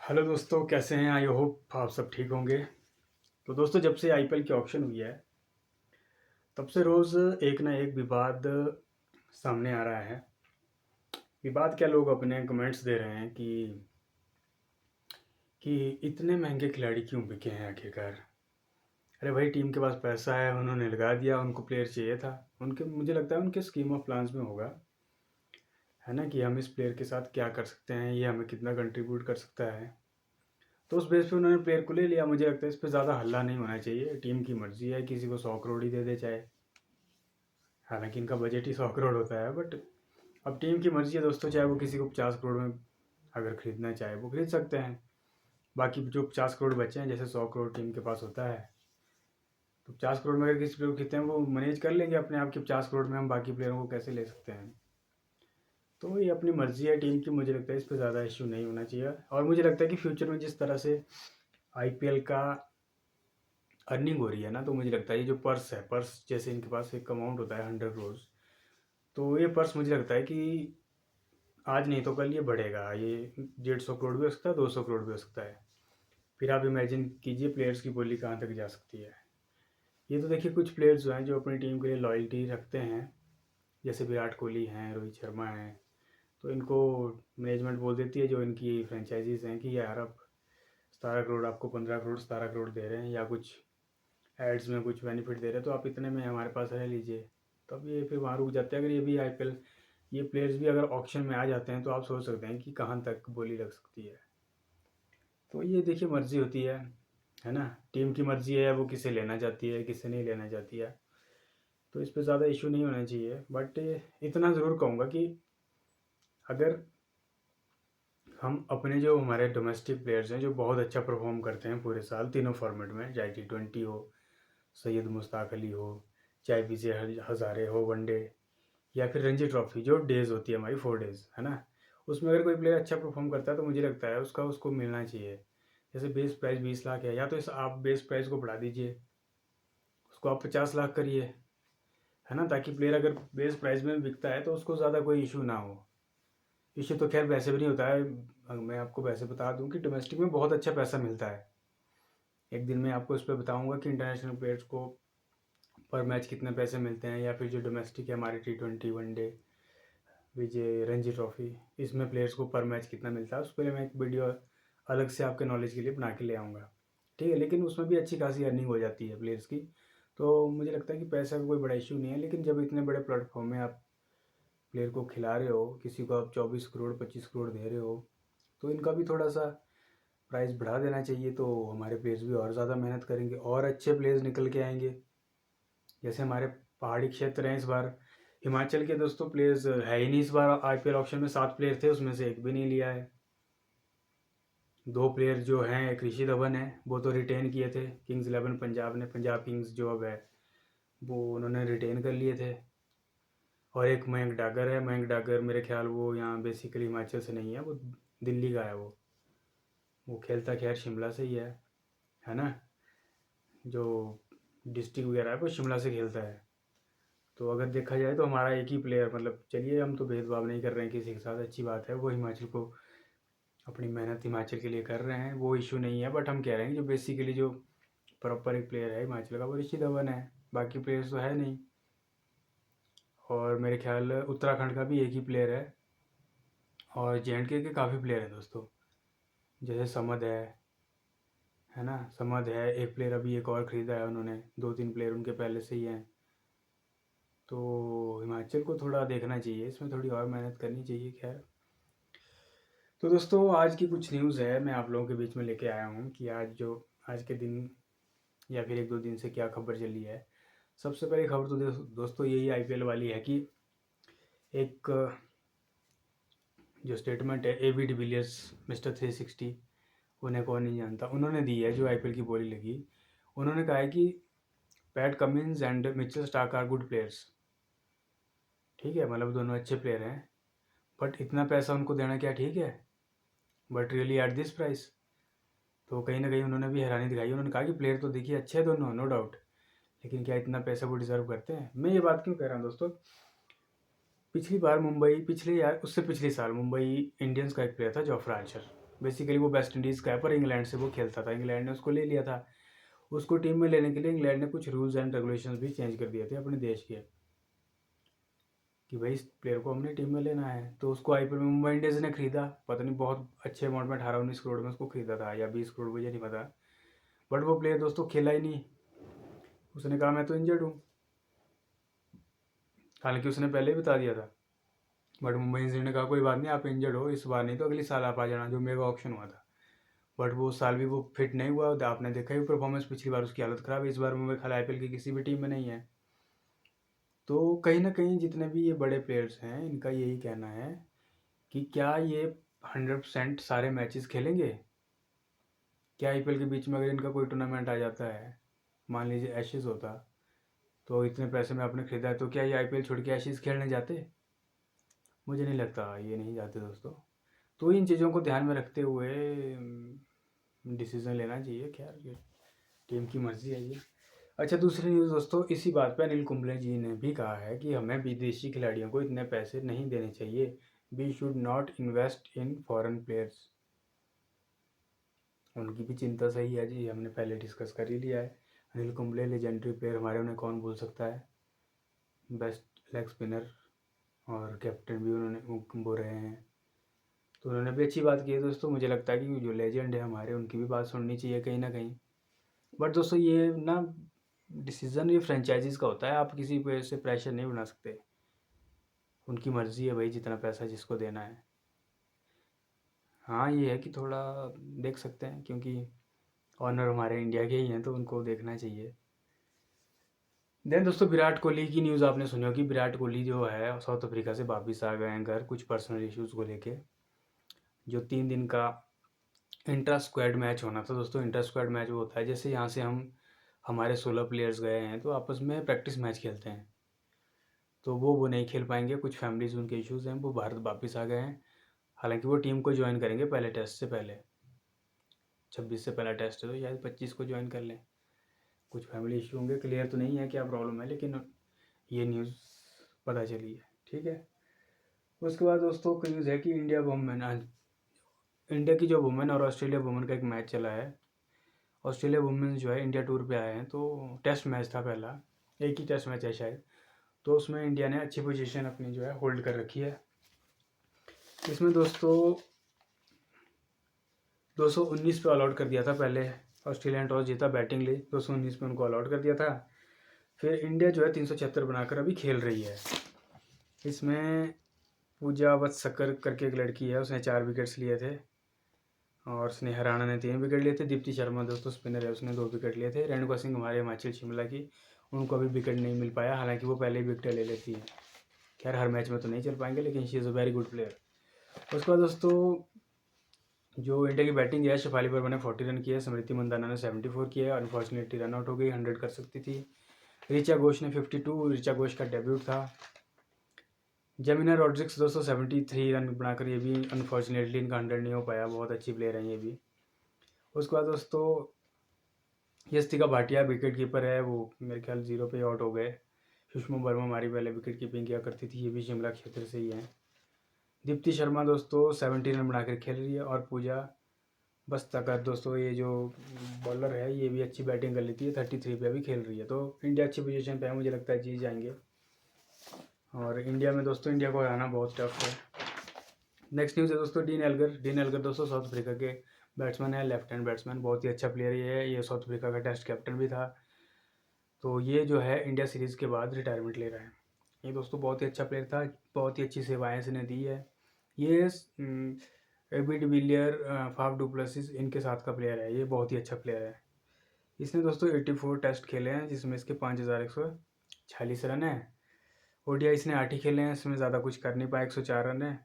Hello दोस्तों, कैसे हैं? आई होप आप सब ठीक होंगे। तो दोस्तों, जब से आईपीएल की ऑक्शन हुई है तब से रोज़ एक ना एक विवाद सामने आ रहा है। विवाद क्या, लोग अपने कमेंट्स दे रहे हैं कि इतने महंगे खिलाड़ी क्यों बिके हैं आखिरकार। अरे भाई, टीम के पास पैसा है, उन्होंने लगा दिया, उनको प्लेयर चाहिए था। उनके, मुझे लगता है उनके स्कीम ऑफ प्लान्स में होगा, है ना, कि हम इस प्लेयर के साथ क्या कर सकते हैं, ये हमें कितना कंट्रीब्यूट कर सकता है। तो उस बेस पे उन्होंने प्लेयर को ले लिया। मुझे लगता है इस पे ज़्यादा हल्ला नहीं होना चाहिए। टीम की मर्जी है, किसी को 100 करोड़ ही दे दे चाहे। हालांकि इनका बजट ही 100 करोड़ होता है, बट अब टीम की मर्जी है दोस्तों। चाहे वो किसी को 50 करोड़ में अगर खरीदना चाहे वो खरीद सकते हैं। बाकी जो 50 करोड़ बचे हैं, जैसे 100 करोड़ टीम के पास होता है, तो 50 करोड़ में अगर किसी प्लेयर को खरीदते हैं वो मैनेज कर लेंगे अपने आप कि 50 करोड़ में हम बाकी प्लेयरों को कैसे ले सकते हैं। तो ये अपनी मर्जी है टीम की। मुझे लगता है इस पर ज़्यादा इशू नहीं होना चाहिए। और मुझे लगता है कि फ्यूचर में जिस तरह से आईपीएल का अर्निंग हो रही है ना, तो मुझे लगता है ये जो पर्स है, पर्स जैसे इनके पास एक अमाउंट होता है 100 करोड़, तो ये पर्स मुझे लगता है कि आज नहीं तो कल ये बढ़ेगा। ये 150 करोड़ भी हो सकता है, 200 करोड़ भी हो सकता है। फिर आप इमेजिन कीजिए प्लेयर्स की बोली कहाँ तक जा सकती है। ये तो देखिए, कुछ प्लेयर्स जो हैं जो अपनी टीम के लिए लॉयल्टी रखते हैं, जैसे विराट कोहली हैं, रोहित शर्मा हैं, तो इनको मैनेजमेंट बोल देती है, जो इनकी फ्रेंचाइजीज हैं, कि यार अब 17 करोड़ आपको, 15 करोड़ 17 करोड़ दे रहे हैं, या कुछ एड्स में कुछ बेनिफिट दे रहे हैं, तो आप इतने में हमारे पास रह लीजिए। तब ये फिर वहाँ रुक जाते हैं। अगर ये भी आईपीएल, ये प्लेयर्स भी अगर ऑक्शन में आ जाते हैं, तो आप सोच सकते हैं कि कहाँ तक बोली लग सकती है। तो ये देखिए, मर्जी होती है ना। टीम की मर्जी है वो किसे लेना चाहती है, किसे नहीं लेना चाहती है। तो इस पर ज़्यादा इशू नहीं होना चाहिए। बट इतना ज़रूर कहूँगा कि अगर हम अपने जो हमारे डोमेस्टिक प्लेयर्स हैं जो बहुत अच्छा परफॉर्म करते हैं पूरे साल तीनों फॉर्मेट में, चाहे T20 हो, सैयद मुश्ताक अली हो, चाहे विजय हज़ारे हो वनडे, या फिर रणजी ट्रॉफी जो डेज़ होती है हमारी 4 डेज़, है ना, उसमें अगर कोई प्लेयर अच्छा परफॉर्म करता है तो मुझे लगता है उसका उसको मिलना चाहिए। जैसे बेस प्राइस 20 लाख है, या तो इस आप बेस प्राइस को बढ़ा दीजिए, उसको आप 50 लाख करिए, है ना, ताकि प्लेयर अगर बेस प्राइस में बिकता है तो उसको ज़्यादा कोई इशू ना हो। इशू तो खैर वैसे भी नहीं होता है। मैं आपको वैसे बता दूं कि डोमेस्टिक में बहुत अच्छा पैसा मिलता है। एक दिन मैं आपको इस पर बताऊंगा कि इंटरनेशनल प्लेयर्स को पर मैच कितने पैसे मिलते हैं, या फिर जो डोमेस्टिक है हमारी T20 वनडे, विजय, रणजी ट्रॉफी, इसमें प्लेयर्स को पर मैच कितना मिलता है, उस पर मैं एक वीडियो अलग से आपके नॉलेज के लिए बना के ले आऊँगा। ठीक है, लेकिन उसमें भी अच्छी खासी अर्निंग हो जाती है प्लेयर्स की। तो मुझे लगता है कि पैसा का कोई बड़ा इशू नहीं है। लेकिन जब इतने बड़े प्लेटफॉर्म में आप प्लेयर को खिला रहे हो, किसी को आप 24 करोड़ 25 करोड़ दे रहे हो, तो इनका भी थोड़ा सा प्राइस बढ़ा देना चाहिए। तो हमारे प्लेयर्स भी और ज़्यादा मेहनत करेंगे और अच्छे प्लेयर्स निकल के आएंगे। जैसे हमारे पहाड़ी क्षेत्र हैं इस बार, हिमाचल के दोस्तों प्लेयर्स है ही नहीं इस बार। आईपीएल ऑक्शन में 7 प्लेयर थे, उसमें से एक भी नहीं लिया है। 2 प्लेयर जो हैं, एक ऋषि धवन है, वो तो रिटेन किए थे किंग्स 11 पंजाब ने, पंजाब किंग्स जो अब है वो उन्होंने रिटेन कर लिए थे। और एक मयंक डागर है। मयंक डागर मेरे ख्याल वो यहाँ बेसिकली हिमाचल से नहीं है, वो दिल्ली का है। वो खेलता खैर शिमला से ही है ना। जो डिस्ट्रिक्ट वगैरह है वो शिमला से खेलता है। तो अगर देखा जाए तो हमारा एक ही प्लेयर, मतलब चलिए हम तो भेदभाव नहीं कर रहे हैं किसी के साथ, अच्छी बात है, वो हिमाचल को अपनी मेहनत हिमाचल के लिए कर रहे हैं, वो इशू नहीं है। बट हम कह रहे हैं कि जो बेसिकली जो प्रॉपर एक प्लेयर है हिमाचल का वो ऋषि धवन है, बाकी प्लेयर्स तो है नहीं। और मेरे ख्याल उत्तराखंड का भी एक ही प्लेयर है। और J&K के काफ़ी प्लेयर हैं दोस्तों, जैसे समद है ना, समद है। एक प्लेयर अभी एक और ख़रीदा है उन्होंने, 2-3 प्लेयर उनके पहले से ही हैं। तो हिमाचल को थोड़ा देखना चाहिए, इसमें थोड़ी और मेहनत करनी चाहिए। खैर, तो दोस्तों आज की कुछ न्यूज़ है मैं आप लोगों के बीच में लेके आया हूँ कि आज के दिन या फिर 1-2 दिन से क्या खबर चली है। सबसे पहले खबर तो दोस्तों यही आईपीएल वाली है कि एक जो स्टेटमेंट है AB डिविलियर्स, मिस्टर 360, उन्हें कौन नहीं जानता, उन्होंने दी है जो आईपीएल की बोली लगी। उन्होंने कहा है कि Pat Cummins and Mitchell Starc are good players. ठीक है, मतलब दोनों अच्छे प्लेयर हैं, बट इतना पैसा उनको देना क्या ठीक है? But really at this price. तो कहीं ना कहीं उन्होंने भी हैरानी दिखाई। उन्होंने कहा कि प्लेयर तो देखिए अच्छे हैं दोनों, नो डाउट, लेकिन क्या इतना पैसा वो डिजर्व करते हैं? मैं ये बात क्यों कह रहा हूँ दोस्तों, पिछली बार मुंबई, पिछले यार उससे पिछले साल मुंबई इंडियंस का एक प्लेयर था जोफ्रा आर्चर, बेसिकली वो वेस्ट इंडीज़ का है पर इंग्लैंड से वो खेलता था, इंग्लैंड ने उसको ले लिया था। उसको टीम में लेने के लिए इंग्लैंड ने कुछ रूल्स एंड रेगुलेशंस भी चेंज कर दिए थे अपने देश के, कि भाई इस प्लेयर को हमने टीम में लेना है। तो उसको आईपीएल में मुंबई इंडियंस ने खरीदा, पता नहीं बहुत अच्छे अमाउंट में, 18-19 करोड़ में उसको खरीदा था या 20 करोड़, मुझे नहीं पता। बट वो प्लेयर दोस्तों खेला ही नहीं, उसने कहा मैं तो इंजर्ड हूँ, हालांकि उसने पहले ही बता दिया था। बट मुंबई इंडियंस ने कहा कोई बात नहीं, आप इंजर्ड हो, इस बार नहीं तो अगली साल आप आ जाना, जो मेगा ऑप्शन हुआ था। बट वो साल भी वो फिट नहीं हुआ, तो आपने देखा ही परफॉर्मेंस, पिछली बार उसकी हालत ख़राब है, इस बार मुंबई खाला आईपीएल की किसी भी टीम में नहीं है। तो कहीं ना कहीं जितने भी ये बड़े प्लेयर्स हैं इनका यही कहना है कि क्या ये 100% सारे मैचेस खेलेंगे। क्या आईपीएल के बीच में अगर इनका कोई टूर्नामेंट आ जाता है, मान लीजिए एशेज़ होता, तो इतने पैसे में आपने खरीदा है, तो क्या ये आईपीएल छोड़ के एशेज़ खेलने जाते? मुझे नहीं लगता ये नहीं जाते दोस्तों। तो इन चीज़ों को ध्यान में रखते हुए डिसीज़न लेना चाहिए। खैर ये टीम की मर्ज़ी है ये। अच्छा, दूसरी न्यूज़ दोस्तों, इसी बात पे अनिल कुंबले जी ने भी कहा है कि हमें विदेशी खिलाड़ियों को इतने पैसे नहीं देने चाहिए, we should not invest in foreign players. उनकी भी चिंता सही है जी, हमने पहले डिस्कस कर ही लिया है। अनिल कुंबले लेजेंडरी प्लेयर हमारे, उन्हें कौन भूल सकता है, बेस्ट लेग स्पिनर और कैप्टन भी उन्होंने वो रहे हैं। तो उन्होंने भी अच्छी बात की है दोस्तों। मुझे लगता है कि जो लेजेंड है हमारे, उनकी भी बात सुननी चाहिए कहीं ना कहीं। बट दोस्तों ये ना डिसीज़न ये फ्रेंचाइजीज़ का होता है, आप किसी पे से प्रेशर नहीं बना सकते, उनकी मर्ज़ी है भाई, जितना पैसा जिसको देना है। हाँ ये है कि थोड़ा देख सकते हैं, क्योंकि ऑनर हमारे इंडिया के ही हैं, तो उनको देखना चाहिए। देन दोस्तों, विराट कोहली की न्यूज़ आपने सुनी होगी। विराट कोहली जो है साउथ अफ्रीका से वापस आ गए हैं घर, कुछ पर्सनल इश्यूज़ को लेके। जो 3 दिन का इंट्रा स्क्वाड मैच होना था दोस्तों, इंट्रा स्क्वाड मैच वो होता है जैसे यहाँ से हम हमारे 16 प्लेयर्स गए हैं तो आपस में प्रैक्टिस मैच खेलते हैं, तो वो नहीं खेल पाएंगे, कुछ फैमिलीज उनके इश्यूज़ हैं, वो भारत वापस आ गए हैं। हालांकि वो टीम को ज्वाइन करेंगे पहले टेस्ट से पहले, 26 से पहला टेस्ट है तो शायद 25 को ज्वाइन कर लें। कुछ फैमिली इशू होंगे, क्लियर तो नहीं है क्या प्रॉब्लम है, लेकिन ये न्यूज़ पता चली है, ठीक है। उसके बाद दोस्तों की न्यूज़ है कि इंडिया की जो वुमेन और ऑस्ट्रेलिया वुमेन का एक मैच चला है। ऑस्ट्रेलिया वुमेन जो है इंडिया टूर पे आए हैं, तो टेस्ट मैच था पहला, एक ही टेस्ट मैच है शायद, तो उसमें इंडिया ने अच्छी पोजीशन अपनी जो है होल्ड कर रखी है। इसमें दोस्तों 219 पे ऑल आउट कर दिया था पहले, ऑस्ट्रेलिया ने टॉस जीता, बैटिंग ली, 219 पे उनको ऑल आउट कर दिया था। फिर इंडिया जो है 376 बनाकर अभी खेल रही है। इसमें पूजा वत्सकर करके एक लड़की है, उसने 4 विकेट्स लिए थे, और स्नेहा राणा ने 3 विकेट लिए थे। दीप्ति शर्मा दोस्तों स्पिनर है, उसने 2 विकेट लिए थे। रेणुका सिंह हमारे हिमाचल शिमला की, उनको अभी विकेट नहीं मिल पाया, हालांकि वो पहले ही विकेट ले लेती है। खैर हर मैच में तो नहीं चल पाएंगे, लेकिन she is a very good player. उसके बाद दोस्तों जो इंडिया की बैटिंग है, शेफाली वर्मा ने 40 रन किए, स्मृति मंदाना ने 74 किया, अनफॉर्चुनेटली रन आउट हो गई, 100 कर सकती थी। ऋचा घोष ने 52, ऋचा घोष का डेब्यूट था। जेमिना रॉड्रिक्स दोस्तों 73 रन बनाकर, ये भी अनफॉर्चुनेटली इनका 100 नहीं हो पाया, बहुत अच्छी प्लेयर हैं ये भी। उसके बाद दोस्तों यस्तिका भाटिया विकेट कीपर है, वो मेरे ख्याल 0 पे आउट हो गए। सुषमा वर्मा हमारी पहले विकेट कीपिंग किया करती थी, ये भी शिमला क्षेत्र से ही हैं। दीप्ति शर्मा दोस्तों 70 रन बनाकर खेल रही है, और पूजा वस्ताकर दोस्तों ये जो बॉलर है ये भी अच्छी बैटिंग कर लेती है, 33 पे अभी खेल रही है। तो इंडिया अच्छी पोजीशन पे है, मुझे लगता है जीत जाएंगे। और इंडिया में दोस्तों इंडिया को हराना बहुत टफ है। नेक्स्ट न्यूज़ है दोस्तों डीन एल्गर दोस्तों साउथ अफ्रीका के बैट्समैन है, लेफ्ट हैंड बैट्समैन, बहुत ही अच्छा प्लेयर ये साउथ अफ्रीका का टेस्ट कैप्टन भी था। तो ये जो है इंडिया सीरीज़ के बाद रिटायरमेंट ले रहा है। ये दोस्तों बहुत ही अच्छा प्लेयर था, बहुत ही अच्छी सेवाएं इसने दी है। ये एबी डिविलियर, फाफ डुप्लेसिस इनके साथ का प्लेयर है, ये बहुत ही अच्छा प्लेयर है। इसने दोस्तों 84 टेस्ट खेले हैं, जिसमें इसके 5146 रन है। ओडीआई इसने 8 ही खेले हैं, इसमें ज़्यादा कुछ कर नहीं पाया, 104 रन है।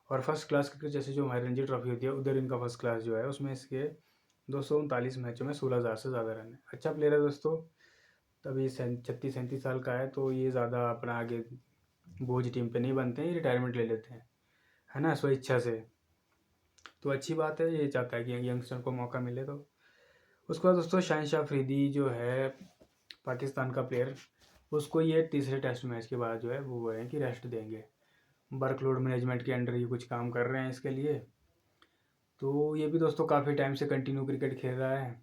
और फर्स्ट क्लास क्रिकेट जैसे जो हमारी रणजी ट्रॉफी होती है, उधर इनका फर्स्ट क्लास जो है उसमें इसके 239 मैचों में 16,000 से ज़्यादा रन है। अच्छा प्लेयर है दोस्तों। तभी 36-37 साल का है, तो ये ज़्यादा अपना आगे बोझ टीम पे नहीं बनते हैं, ये रिटायरमेंट ले लेते हैं, है ना, स्व इच्छा से। तो अच्छी बात है, ये चाहता है कि यंगस्टर को मौका मिले। तो उसके बाद दोस्तों शाहिन अफरीदी जो है पाकिस्तान का प्लेयर, उसको ये तीसरे टेस्ट मैच के बाद जो है वो बोल रहे हैं कि रेस्ट देंगे। वर्कलोड मैनेजमेंट के अंडर ये कुछ काम कर रहे हैं इसके लिए। तो ये भी दोस्तों काफ़ी टाइम से कंटिन्यू क्रिकेट खेल रहा है।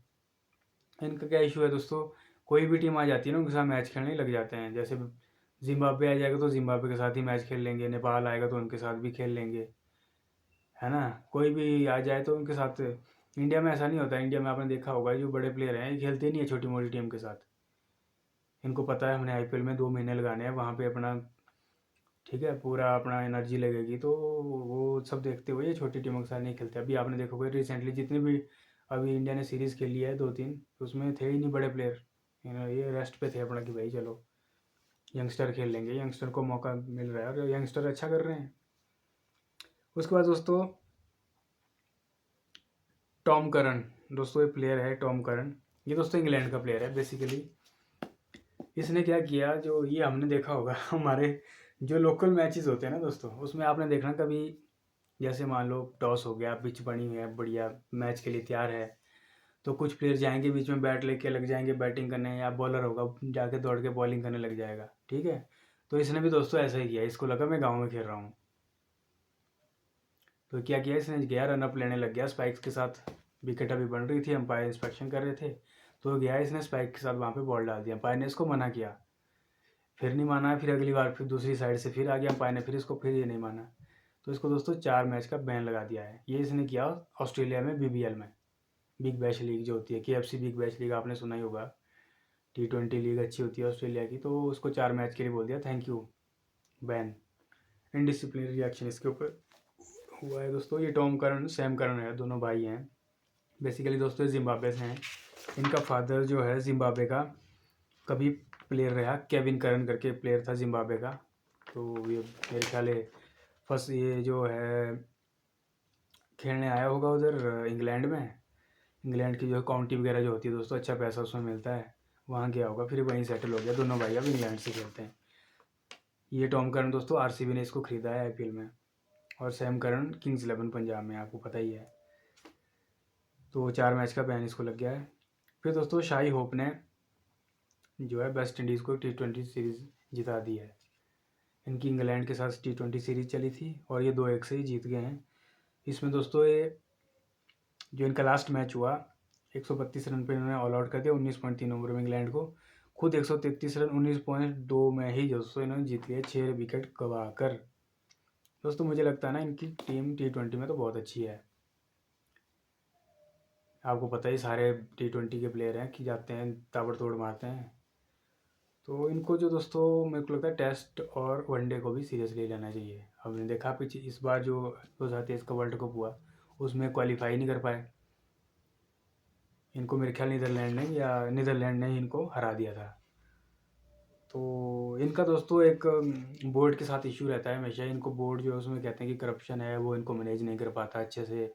इनका क्या इशू है दोस्तों, कोई भी टीम आ जाती है ना उनके साथ मैच खेलने लग जाते हैं। जैसे जिम्बाब्वे आ जाएगा तो जिम्बाब्वे के साथ ही मैच खेल लेंगे, नेपाल आएगा तो उनके साथ भी खेल लेंगे, है ना। कोई भी आ जाए तो उनके साथ। इंडिया में ऐसा नहीं होता। इंडिया में आपने देखा होगा जो बड़े प्लेयर हैं ये खेलते नहीं है छोटी मोटी टीम के साथ। इनको पता है हमने आईपीएल में 2 महीने लगाने हैं, वहाँ पे अपना ठीक है पूरा अपना एनर्जी लगेगी, तो वो सब देखते हुए ये छोटी टीमों के साथ नहीं खेलते। अभी आपने देखा होगा रिसेंटली जितने भी अभी इंडिया ने सीरीज़ खेली है 2-3, उसमें थे ही नहीं बड़े प्लेयर। ये रेस्ट पे थे अपना कि भाई चलो यंगस्टर खेल लेंगे, यंगस्टर को मौका मिल रहा है और यंगस्टर अच्छा कर रहे हैं। उसके बाद दोस्तों टॉम करन, दोस्तों ये प्लेयर है टॉम करन। ये दोस्तों इंग्लैंड का प्लेयर है बेसिकली। इसने क्या किया, जो ये हमने देखा होगा हमारे जो लोकल मैचेस होते हैं ना दोस्तों, उसमें आपने देखना कभी जैसे मान लो टॉस हो गया, पिच बनी हुई है बढ़िया, मैच के लिए तैयार है, तो कुछ प्लेयर जाएंगे बीच में बैट लेके लग जाएंगे बैटिंग करने, या बॉलर होगा जाके दौड़ के बॉलिंग करने लग जाएगा, ठीक है। तो इसने भी दोस्तों ऐसा ही किया, इसको लगा मैं गाँव में खेल रहा हूँ, तो क्या किया इसने, गया रनअप लेने लग गया स्पाइक्स के साथ। विकेट अभी बन रही थी, अंपायर इंस्पेक्शन कर रहे थे, तो गया इसने स्पाइक के साथ वहाँ पे बॉल डाल दिया। अंपायर ने इसको मना किया, फिर नहीं माना, फिर अगली बार फिर दूसरी साइड से फिर आ गया अंपायर ने, फिर इसको फिर ये नहीं माना, तो इसको दोस्तों 4 मैच का बैन लगा दिया है। ये इसने किया ऑस्ट्रेलिया में बीबीएल में, बिग बैश लीग जो होती है, केएफसी बिग बैश लीग आपने सुना ही होगा। T20 लीग अच्छी होती है ऑस्ट्रेलिया की, तो उसको 4 मैच के लिए बोल दिया थैंक यू, बैन, इनडिसिप्लिनरी एक्शन इसके ऊपर हुआ है दोस्तों। ये टॉम करन सैम करन है, दोनों भाई हैं बेसिकली दोस्तों, जिम्बाब्वे से हैं। इनका फादर जो है जिम्बाब्वे का कभी प्लेयर रहा, केविन करन करके प्लेयर था जिम्बाब्वे का। तो ये मेरे ख्याल है फर्स्ट ये जो है खेलने आया होगा उधर इंग्लैंड में। इंग्लैंड की जो काउंटी वगैरह जो होती है दोस्तों, अच्छा पैसा उसमें मिलता है, वहाँ गया होगा, फिर वहीं सेटल हो गया। दोनों भाई अब इंग्लैंड से खेलते हैं। ये टॉम करन दोस्तों आरसीबी ने इसको खरीदा है आईपीएल में, और सैम करन किंग्स 11 पंजाब में, आपको पता ही है। तो 4 मैच का बैन इसको लग गया है। फिर दोस्तों शाही होप ने जो है वेस्ट इंडीज़ को T20 सीरीज़ जिता दी है। इनकी इंग्लैंड के साथ T20 सीरीज़ चली थी और ये 2-1 से ही जीत गए हैं। इसमें दोस्तों ये जो इनका लास्ट मैच हुआ 132 रन पे इन्होंने ऑल आउट कर दिया 19.3 ओवर में इंग्लैंड को। खुद 133 रन 19.2 में ही दोस्तों इन्होंने जीत लिए 6 विकेट गवा कर। दोस्तों मुझे लगता है ना इनकी टीम T20 में तो बहुत अच्छी है। आपको पता ही सारे T20 के प्लेयर हैं कि जाते हैं ताबड़तोड़ मारते हैं। तो इनको जो दोस्तों मेरे को लगता है टेस्ट और वनडे को भी सीरियसली लेना चाहिए। हमने देखा पीछे इस बार जो 2023 का वर्ल्ड कप हुआ उसमें क्वालिफाई नहीं कर पाए। इनको मेरे ख्याल नीदरलैंड ने इनको हरा दिया था। तो इनका दोस्तों एक बोर्ड के साथ इशू रहता है हमेशा। इनको बोर्ड जो है उसमें कहते हैं कि करप्शन है, वो इनको मैनेज नहीं कर पाता अच्छे से।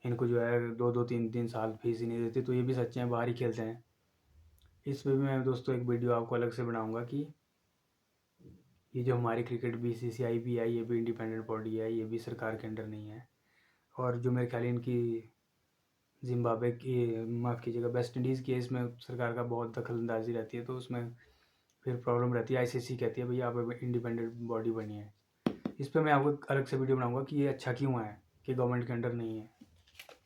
इनको जो है 2-2 3-3 साल फीस ही नहीं देती, तो ये भी सच्चे हैं, बाहर ही खेलते हैं। इस पर भी मैं दोस्तों एक वीडियो आपको अलग से बनाऊंगा कि ये जो हमारी क्रिकेट बीसीसीआई भी है, ये भी इंडिपेंडेंट बॉडी है, ये भी सरकार के अंडर नहीं है। और जो मेरे ख्याल इनकी जिम्बाब्वे की, माफ़ कीजिएगा, वेस्ट इंडीज़ की इसमें सरकार का बहुत दखलंदाजी रहती है, तो उसमें फिर प्रॉब्लम रहती है। आईसीसी कहती है भैया आप इंडिपेंडेंट बॉडी बनी है। इस पर मैं आपको अलग से वीडियो बनाऊंगा कि ये अच्छा क्यों है कि गवर्नमेंट के अंडर नहीं है।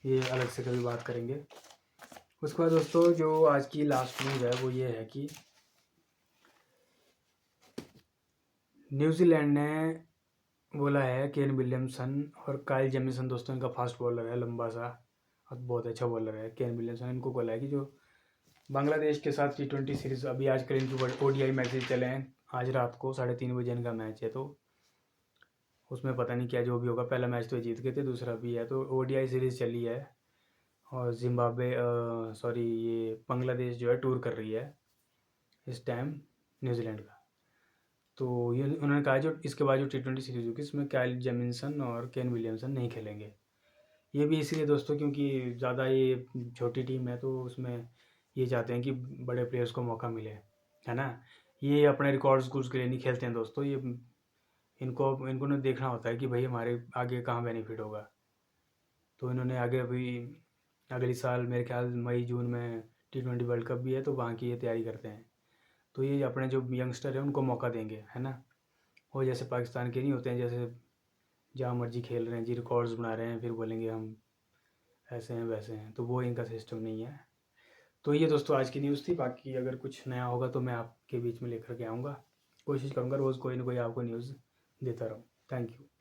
ये अलग से कभी बात करेंगे। उसके बाद दोस्तों जो आज की लास्ट न्यूज़ है वो ये है कि न्यूजीलैंड ने बोला है केन विलियमसन और काइल जेमिसन, दोस्तों इनका फास्ट बॉलर है, लंबा सा और बहुत अच्छा बॉलर है केन विलियमसन। इनको बोला है कि जो बांग्लादेश के साथ T20 सीरीज़ अभी आजकल इनकी ओडीआई मैचेज चले हैं, आज रात को 3:30 बजे इनका मैच है, तो उसमें पता नहीं क्या जो भी होगा। पहला मैच तो जीत गए थे, दूसरा भी है, तो ओडीआई सीरीज़ चली है और जिम्बाब्वे सॉरी ये बांग्लादेश जो है टूर कर रही है इस टाइम न्यूजीलैंड का। तो ये उन्होंने कहा जो इसके बाद जो T20 सीरीज़ होगी इसमें काइल जेमिसन और केन विलियमसन नहीं खेलेंगे। ये भी इसलिए दोस्तों क्योंकि ज़्यादा ये छोटी टीम है, तो उसमें ये चाहते हैं कि बड़े प्लेयर्स को मौका मिले, है ना। ये अपने रिकॉर्ड्स कुछ के लिए नहीं खेलते हैं दोस्तों। ये इनको इनको ने देखना होता है कि भाई हमारे आगे कहाँ बेनिफिट होगा। तो इन्होंने आगे अभी अगले साल मेरे ख्याल मई जून में T20 वर्ल्ड कप भी है, तो वहाँ की ये तैयारी करते हैं। तो ये अपने जो यंगस्टर है उनको मौका देंगे, है ना। और जैसे पाकिस्तान के नहीं होते हैं, जैसे जहाँ मर्जी खेल रहे हैं जी, रिकॉर्ड्स बना रहे हैं, फिर बोलेंगे हम ऐसे हैं वैसे हैं, तो वो इनका सिस्टम नहीं है। तो ये दोस्तों आज की न्यूज़ थी। बाकी अगर कुछ नया होगा तो मैं आपके बीच में लेकर के आऊँगा। कोशिश करूँगा रोज़ कोई ना कोई आपको न्यूज़ देता रहूँ। Thank you.